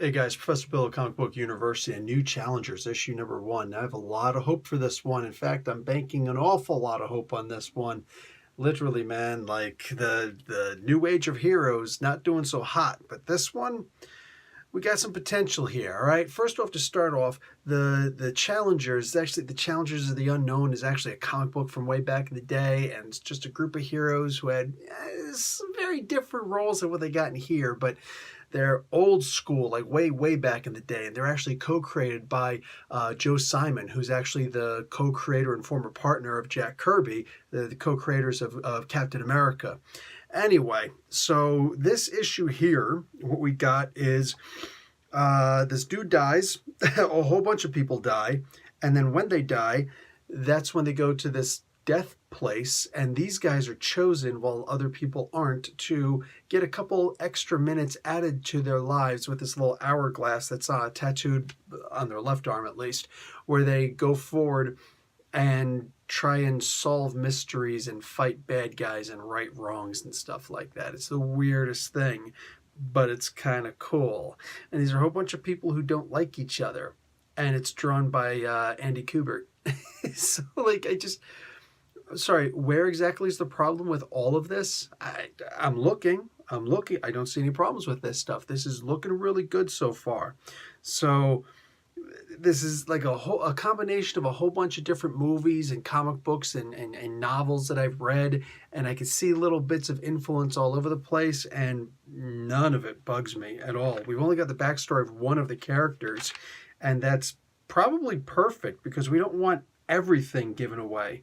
Hey guys, Professor Bill of Comic Book University and New Challengers, issue number 1. I have a lot of hope for this one. In fact, I'm banking an awful lot of hope on this one. Literally, man, like the new age of heroes not doing so hot. But this one, we got some potential here, all right? First off, to start off, the Challengers, actually the Challengers of the Unknown is actually a comic book from way back in the day, and it's just a group of heroes who had some very different roles than what they got in here, but they're old school, like way back in the day, and they're actually co-created by Joe Simon, who's actually the co-creator and former partner of Jack Kirby, the co-creators of Captain America. Anyway, so this issue here, what we got is this dude dies, a whole bunch of people die, and then when they die, that's when they go to this death place, and these guys are chosen while other people aren't to get a couple extra minutes added to their lives with this little hourglass that's tattooed on their left arm at least, where they go forward and try and solve mysteries and fight bad guys and right wrongs and stuff like that. It's the weirdest thing, but it's kind of cool. And these are a whole bunch of people who don't like each other, and it's drawn by Andy Kubert. So like sorry, where exactly is the problem with all of this? I'm looking. I don't see any problems with this stuff. This is looking really good so far. So this is like a combination of a whole bunch of different movies and comic books and novels that I've read, and I can see little bits of influence all over the place, and none of it bugs me at all. We've only got the backstory of one of the characters, and that's probably perfect because we don't want everything given away.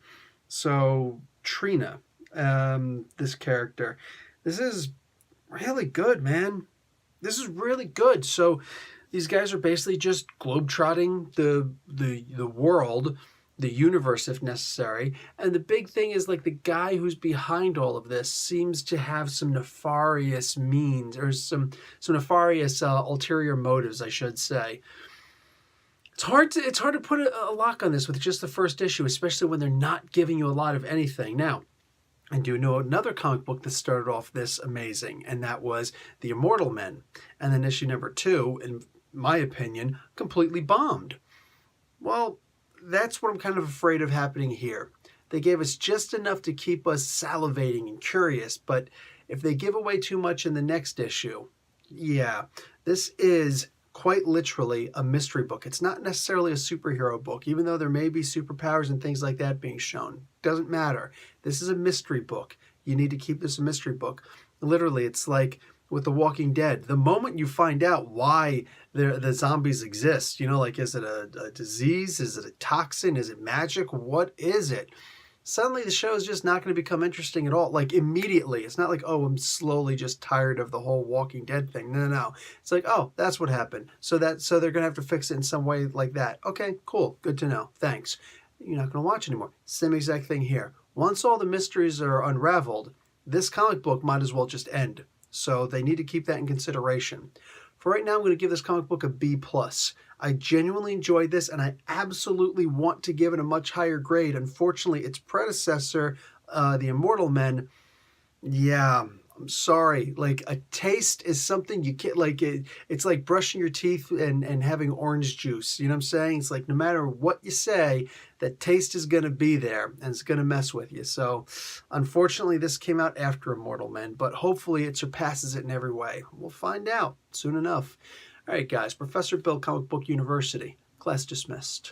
So Trina, this character, this is really good, man. This is really good. So these guys are basically just globetrotting the world, the universe if necessary. And the big thing is like the guy who's behind all of this seems to have some nefarious means, or some nefarious ulterior motives, I should say. It's hard to put a lock on this with just the first issue, especially when they're not giving you a lot of anything. Now, I do know another comic book that started off this amazing, and that was The Immortal Men. And then issue number 2, in my opinion, completely bombed. Well, that's what I'm kind of afraid of happening here. They gave us just enough to keep us salivating and curious, but if they give away too much in the next issue, yeah, this is quite literally a mystery book. It's not necessarily a superhero book, even though there may be superpowers and things like that being shown. Doesn't matter. This is a mystery book. You need to keep this a mystery book. Literally, it's like with The Walking Dead. The moment you find out why the zombies exist, like is it a disease? Is it a toxin? Is it magic? What is it? Suddenly the show is just not going to become interesting at all. Like immediately. It's not like, oh, I'm slowly just tired of the whole Walking Dead thing. No. It's like, oh, that's what happened. So they're going to have to fix it in some way like that. Okay, cool. Good to know. Thanks. You're not going to watch anymore. Same exact thing here. Once all the mysteries are unraveled, this comic book might as well just end. So they need to keep that in consideration. For right now, I'm going to give this comic book a B+. I genuinely enjoyed this, and I absolutely want to give it a much higher grade. Unfortunately, its predecessor, The Immortal Men, yeah, I'm sorry. Like, a taste is something you can't, like, it's like brushing your teeth and having orange juice. You know what I'm saying? It's like no matter what you say, that taste is going to be there, and it's going to mess with you. So, unfortunately, this came out after Immortal Men, but hopefully it surpasses it in every way. We'll find out soon enough. All right, guys, Professor Bill, Comic Book University. Class dismissed.